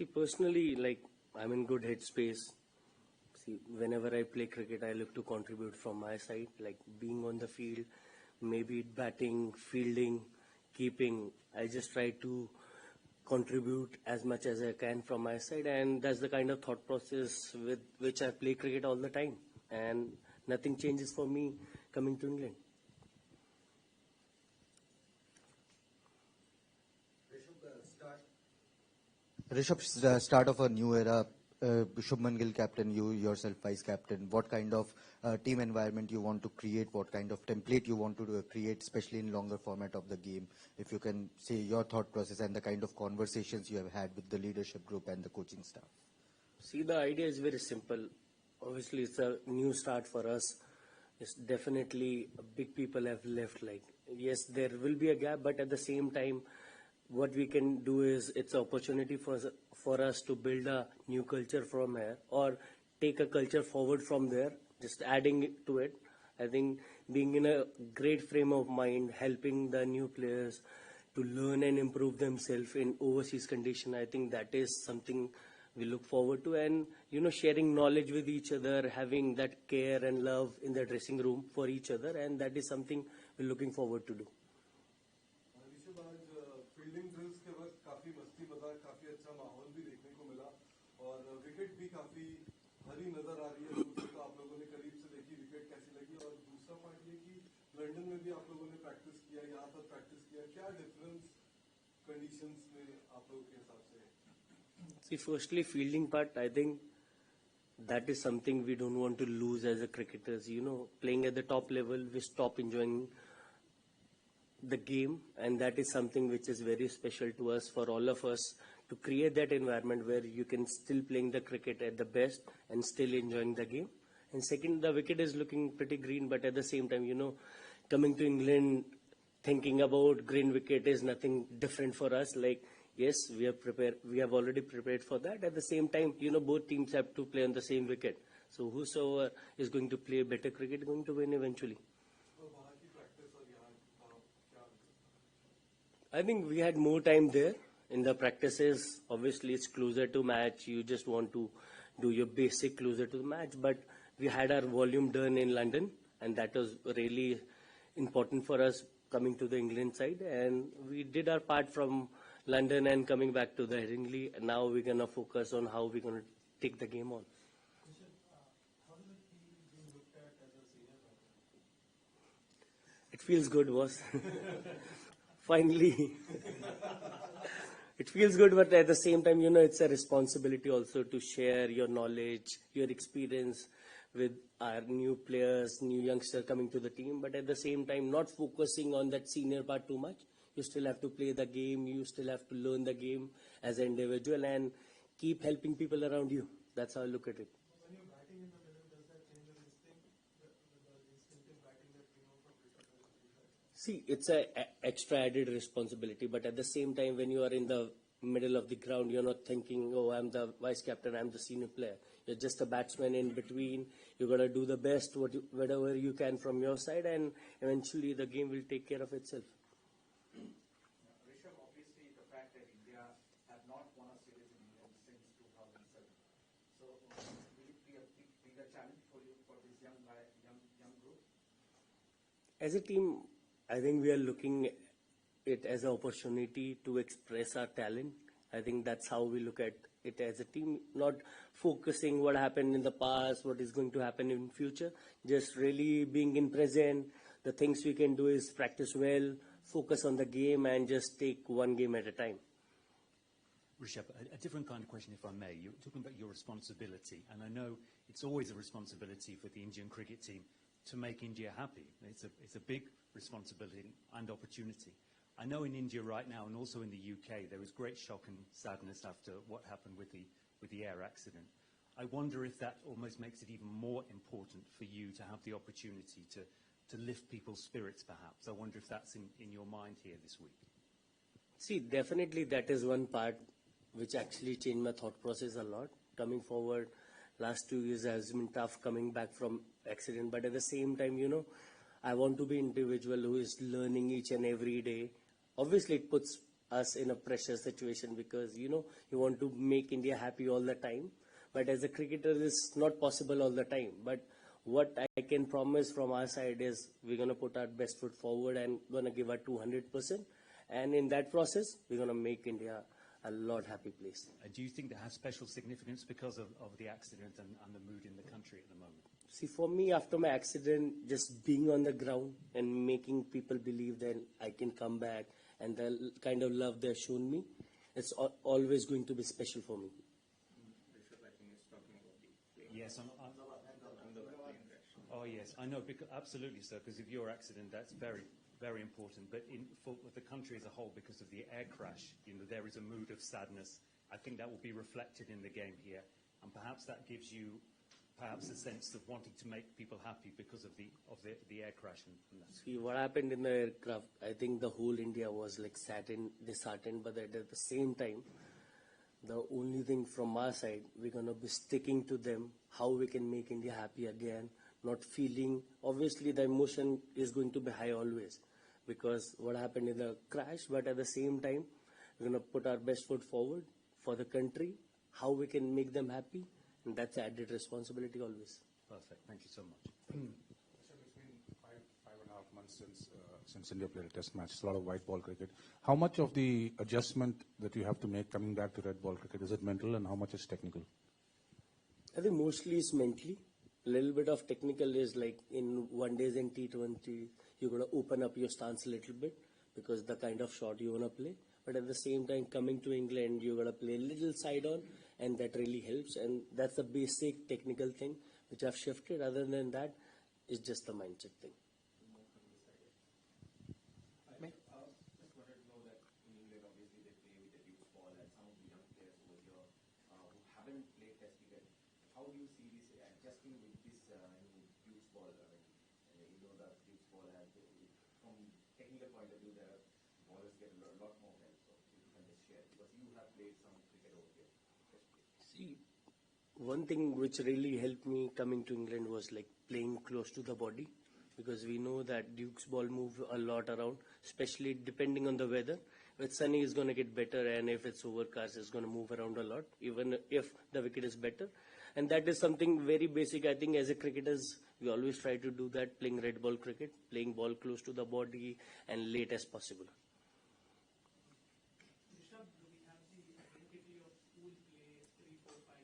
See, personally, like, I'm in good headspace. See, whenever I play cricket, I look to contribute from my side, like being on the field, maybe batting, fielding, keeping. I just try to contribute as much as I can from my side, and that's the kind of thought process with which I play cricket all the time. And nothing changes for me coming to England. Rishabh, start of a new era. Shubman Gill captain, you yourself vice captain. What kind of team environment you want to create? What kind of template you want to create, especially in longer format of the game? If you can say your thought process and the kind of conversations you have had with the leadership group and the coaching staff. See, the idea is very simple. Obviously, it's a new start for us. It's definitely big people have left. Like, yes, there will be a gap, but at the same time, what we can do is it's an opportunity for us to build a new culture from here, or take a culture forward from there, just adding it to it. I think being in a great frame of mind, helping the new players to learn and improve themselves in overseas condition, I think that is something we look forward to. And sharing knowledge with each other, having that care and love in the dressing room for each other, and that is something we're looking forward to do. Fielding drills के वक्त काफी मस्ती मजाक काफी अच्छा माहौल भी देखने को मिला और विकेट भी काफी हरी नजर आ रही है। दूसरे तो आप लोगों ने करीब से देखी विकेट कैसी लगी, और दूसरा पार्ट ये कि लंदन में भी आप लोगों ने प्रैक्टिस किया, यहाँ पर प्रैक्टिस किया, क्या डिफरेंस कंडीशंस में आप लोगों के हिसाब से है? See, firstly, fielding part, I think that is something we don't want to lose as a cricketers. Playing at the top level, we stop enjoying the game, and that is something which is very special to us, for all of us, to create that environment where you can still playing the cricket at the best and still enjoying the game. And second, the wicket is looking pretty green, but at the same time, coming to England, thinking about green wicket is nothing different for us. Like, yes, we have already prepared for that. At the same time, both teams have to play on the same wicket. So whosoever is going to play better cricket is going to win eventually. I think we had more time there in the practices. Obviously, it's closer to match. You just want to do your basic closer to the match. But we had our volume done in London, and that was really important for us coming to the England side. And we did our part from London and coming back to the Headingley. And now we're going to focus on how we're going to take the game on. It feels good, boss. Finally. It feels good, but at the same time, it's a responsibility also to share your knowledge, your experience with our new players, new youngsters coming to the team. But at the same time, not focusing on that senior part too much. You still have to play the game. You still have to learn the game as an individual and keep helping people around you. That's how I look at it. When you're batting in the middle, does that change your instinct? The instinctive batting that we know from Rishabh? See, it's an extra added responsibility, but at the same time, when you are in the middle of the ground, you're not thinking, oh, I'm the vice captain, I'm the senior player. You're just a batsman in between. You've got to do the best, whatever you can from your side, and eventually the game will take care of itself. Rishabh, obviously the fact that India have not won a series in England since 2007. So will it be a bigger challenge for you, for this young group? As a team, I think we are looking at it as an opportunity to express our talent. I think that's how we look at it as a team, not focusing what happened in the past, what is going to happen in future, just really being in present. The things we can do is practice well, focus on the game, and just take one game at a time. Rishabh, a different kind of question, if I may. You're talking about your responsibility, and I know it's always a responsibility for the Indian cricket team to make India happy. It's a big responsibility and opportunity. I know in India right now, and also in the UK, there is great shock and sadness after what happened with the air accident. I wonder if that almost makes it even more important for you to have the opportunity to lift people's spirits, perhaps. I wonder if that's in your mind here this week. See, definitely that is one part which actually changed my thought process a lot. Coming forward, last 2 years has been tough coming back from accident, but at the same time, I want to be an individual who is learning each and every day. Obviously, it puts us in a pressure situation, because you want to make India happy all the time, but as a cricketer it's not possible all the time. But what I can promise from our side is we're going to put our best foot forward and going to give our 200%, and in that process we're going to make India a lot happy place. Do you think that has special significance because of the accident and the mood in the country at the moment? See, for me, after my accident, just being on the ground and making people believe that I can come back, and the kind of love they've shown me, it's always going to be special for me. Yes, oh yes, I know, because, absolutely, sir, because of your accident, that's very, very important. But for the country as a whole, because of the air crash, there is a mood of sadness. I think that will be reflected in the game here, and perhaps that gives you perhaps a sense of wanting to make people happy because of the air crash. See, what happened in the aircraft, I think the whole India was like disheartened, but at the same time, the only thing from our side, we're going to be sticking to them, how we can make India happy again, not feeling, obviously the emotion is going to be high always, because what happened in the crash, but at the same time, we're going to put our best foot forward for the country, how we can make them happy, and that's added responsibility always. Perfect, thank you so much. It's been five and a half months since India played a test match. It's a lot of white ball cricket. How much of the adjustment that you have to make coming back to red ball cricket, is it mental, and how much is technical? I think mostly it's mentally. A little bit of technical is like in one days in T20, you're going to open up your stance a little bit because the kind of shot you want to play. But at the same time, coming to England, you're going to play a little side on, and that really helps. And that's the basic technical thing which I've shifted. Other than that, it's just the mindset thing. Just wanted to know that in England, obviously, they play with the Duke's ball, and some of the young players over here who haven't played Test cricket. How do you see this adjusting with this Duke's ball? The Duke's ball has, from technical point of view, the ballers get a lot more help. So if you can just share, because you have played some cricket over here. See, one thing which really helped me coming to England was like playing close to the body, because we know that Duke's ball move a lot around, especially depending on the weather. If it's sunny, it's going to get better, and if it's overcast, it's going to move around a lot, even if the wicket is better. And that is something very basic. I think as a cricketers, we always try to do that, playing red ball cricket, playing ball close to the body and late as possible. Rishabh, do we have the identity of who will play 3, 4, 5?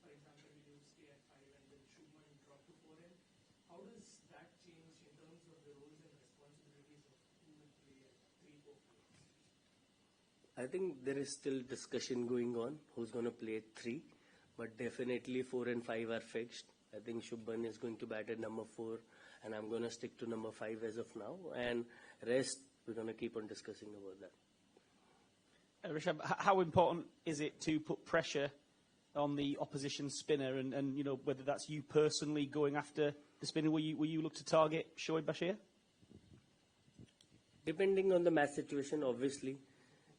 For example, will you stay at 5 and then Shubman drop to 4N? How does that change in terms of the roles and responsibilities of who will play at 3, 4, 5? I think there is still discussion going on who's going to play at 3, but definitely 4 and 5 are fixed. I think Shubman is going to bat at number 4, and I'm going to stick to number 5 as of now, and rest we're going to keep on discussing about that. Rishabh, how important is it to put pressure on the opposition spinner, and whether that's you personally going after the spinner? Will you look to target Shoaib Bashir? Depending on the match situation, obviously,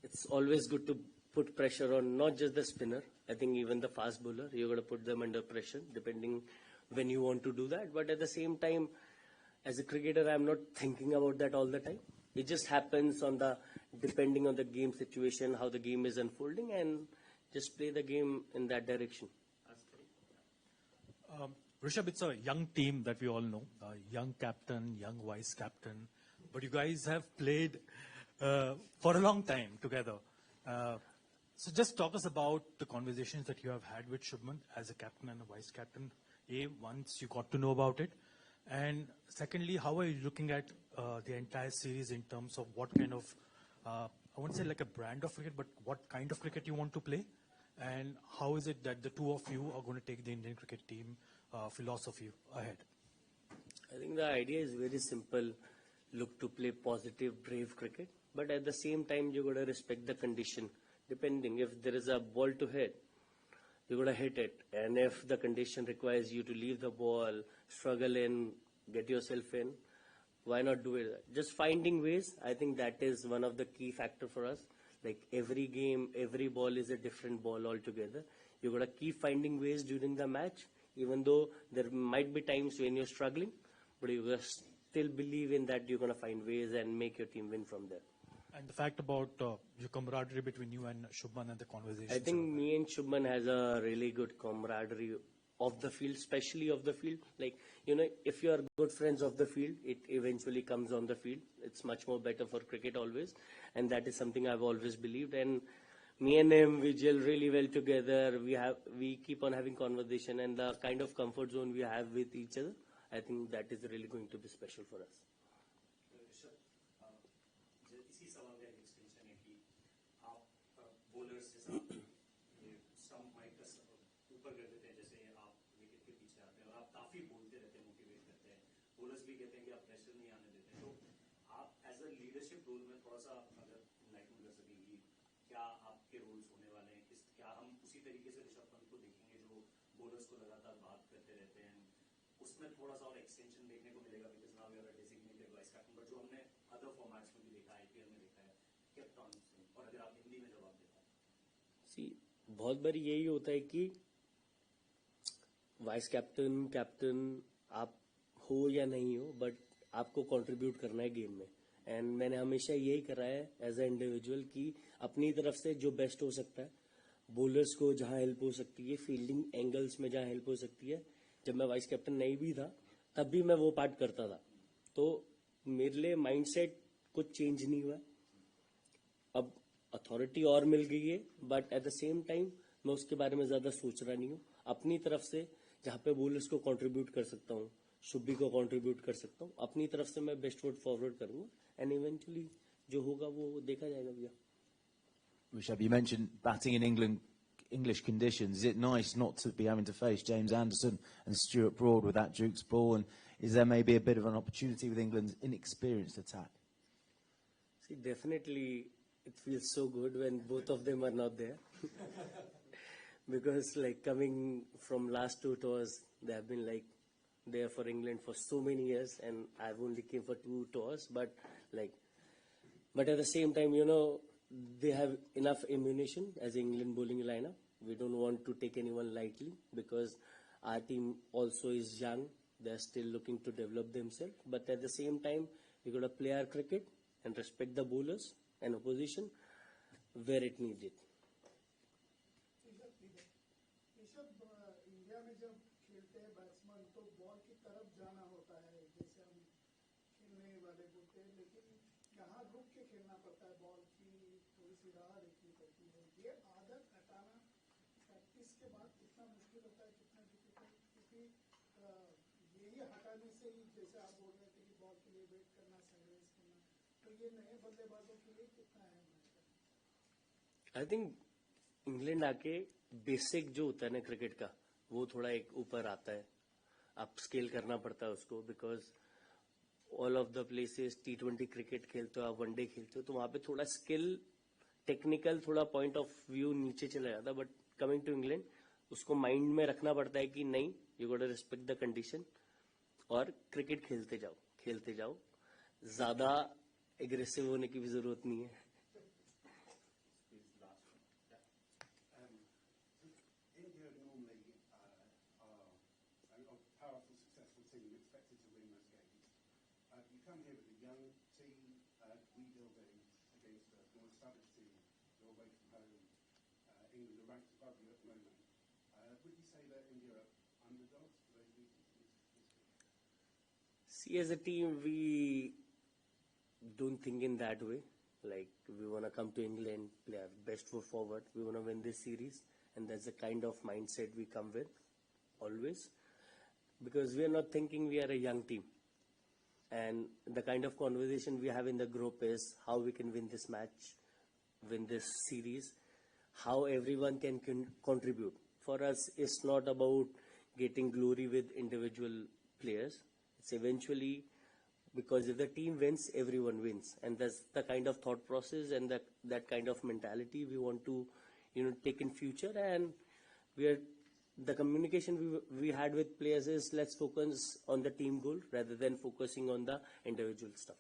it's always good to put pressure on not just the spinner. I think even the fast bowler, you're going to put them under pressure, depending when you want to do that. But at the same time, as a cricketer, I'm not thinking about that all the time. It just happens depending on the game situation, how the game is unfolding, and just play the game in that direction. Rishabh, it's a young team that we all know, young captain, young vice captain, but you guys have played for a long time together. So just talk us about the conversations that you have had with Shubman as a captain and a vice captain, once you got to know about it. And secondly, how are you looking at the entire series in terms of what kind of, I won't say like a brand of cricket, but what kind of cricket you want to play? And how is it that the two of you are going to take the Indian cricket team philosophy ahead? I think the idea is very simple. Look to play positive, brave cricket. But at the same time, you got to respect the condition. Depending, if there is a ball to hit, you got to hit it. And if the condition requires you to leave the ball, struggle in, get yourself in, why not do it? Just finding ways. I think that is one of the key factor for us. Like every game, every ball is a different ball altogether. You got to keep finding ways during the match, even though there might be times when you're struggling, but you got to still believe in that you're going to find ways and make your team win from there. And the fact about your camaraderie between you and Shubman and the conversation. I think me and Shubman has a really good camaraderie of the field, especially of the field. Like, if you are good friends of the field, it eventually comes on the field. It's much more better for cricket always. And that is something I've always believed. And me and him, we gel really well together. We keep on having conversation, and the kind of comfort zone we have with each other, I think that is really going to be special for us. इसी सवाल का एक extension है कि आप bowlers जैसा ये stump mic का ऊपर कर देते हैं, जैसे आप विकेट के पीछे आते हैं और आप काफी बोलते रहते हैं, मोटिवेट करते हैं, बॉलर्स भी कहते हैं कि आप प्रेशर नहीं आने देते, तो आप एज अ लीडरशिप रोल में थोड़ा सा अगर इनलाइटमेंट कर सकेंगी, क्या आपके रोल्स होने वाले हैं, क्या हम उसी तरीके से ऋषभ पंत को देखेंगे जो बॉलर्स को लगातार बात करते रहते हैं, उसमें थोड़ा सा और एक्सटेंशन देखने को मिलेगा, because now you are designated vice captain, but जो हमने अदर फॉर्मेट्स में भी देखा, आईपीएल में देखा है, कैप्टन, और अगर आप हिंदी में जवाब देते हैं। सी, बहुत बार यही होता है कि वाइस कैप्टन, कैप्टन आप हो या नहीं हो, बट आपको कंट्रीब्यूट करना है गेम में। एंड मैंने हमेशा यही करा है एज ए इंडिविजुअल कि अपनी तरफ से जो बेस्ट हो सकता है, बॉलर्स को जहां हेल्प हो सकती है, फील्डिंग एंगल्स में जहां हेल्प हो सकती है। जब मैं वाइस कैप्टन नहीं भी था तब भी मैं वो पार्ट करता था, तो मेरे लिए माइंडसेट कुछ चेंज नहीं हुआ। अब अथॉरिटी और मिल गई है, but at the same time मैं उसके बारे में ज्यादा सोच रहा नहीं हूँ। अपनी तरफ से जहाँ पे बॉलर्स को कंट्रीब्यूट कर सकता हूँ, शुभी को कंट्रीब्यूट कर सकता हूँ, अपनी तरफ से मैं बेस्ट फुट फॉरवर्ड करूंगा, एंड इवेंचुअली जो होगा वो देखा जाएगा भैया। Rishabh, you mentioned batting in English conditions. Is it nice not to be having to face James Anderson and Stuart Broad with that Duke's ball? And is there maybe a bit of an opportunity with England's inexperienced attack? See, definitely it feels so good when both of them are not there. Because like coming from last two tours, they have been like there for England for so many years, and I've only came for two tours, but at the same time, they have enough ammunition as England bowling lineup. We don't want to take anyone lightly because our team also is young. They're still looking to develop themselves. But at the same time, we got to play our cricket and respect the bowlers and opposition where it needed. India में जब खेलते हैं batsman तो ball की तरफ जाना होता है, जैसे हम खेलने वाले बोलते हैं, लेकिन यहाँ रुक के खेलना पड़ता है, बॉल की थोड़ी सी राह देखनी पड़ती है। ये आदत हटाना प्रैक्टिस के बाद कितना मुश्किल होता है, कितना डिफिकल्ट, क्योंकि यही हटाने से ही जैसे आप बोल रहे थे कि बॉल के लिए वेट करना, सैंडविच करना, तो ये नए बल्लेबाजों के लिए कितना है? आई थिंक इंग्लैंड आके बेसिक जो होता है ना क्रिकेट का, वो थोड़ा एक ऊपर आता है, आप स्केल करना पड़ता है उसको, because all of the places T20 cricket खेलते हो, आप वनडे खेलते हो, तो वहां पे थोड़ा स्किल, टेक्निकल, थोड़ा पॉइंट ऑफ व्यू नीचे चला जाता है। बट कमिंग टू इंग्लैंड, उसको माइंड में रखना पड़ता है कि नहीं, you got to respect the condition और क्रिकेट खेलते जाओ, ज्यादा एग्रेसिव होने की भी जरूरत नहीं है। Come here with a young team, rebuilding against a more established team. You're away from home. England are ranked above you at the moment. Would you say that India are underdogs for those reasons? See, as a team, we don't think in that way. Like, we want to come to England, play our best foot forward. We want to win this series, and that's the kind of mindset we come with, always. Because we are not thinking we are a young team. And the kind of conversation we have in the group is how we can win this match, win this series, how everyone can contribute. For us, it's not about getting glory with individual players. It's eventually, because if the team wins, everyone wins. And that's the kind of thought process and that kind of mentality we want to, take in future. And the communication we had with players is let's focus on the team goal rather than focusing on the individual stuff.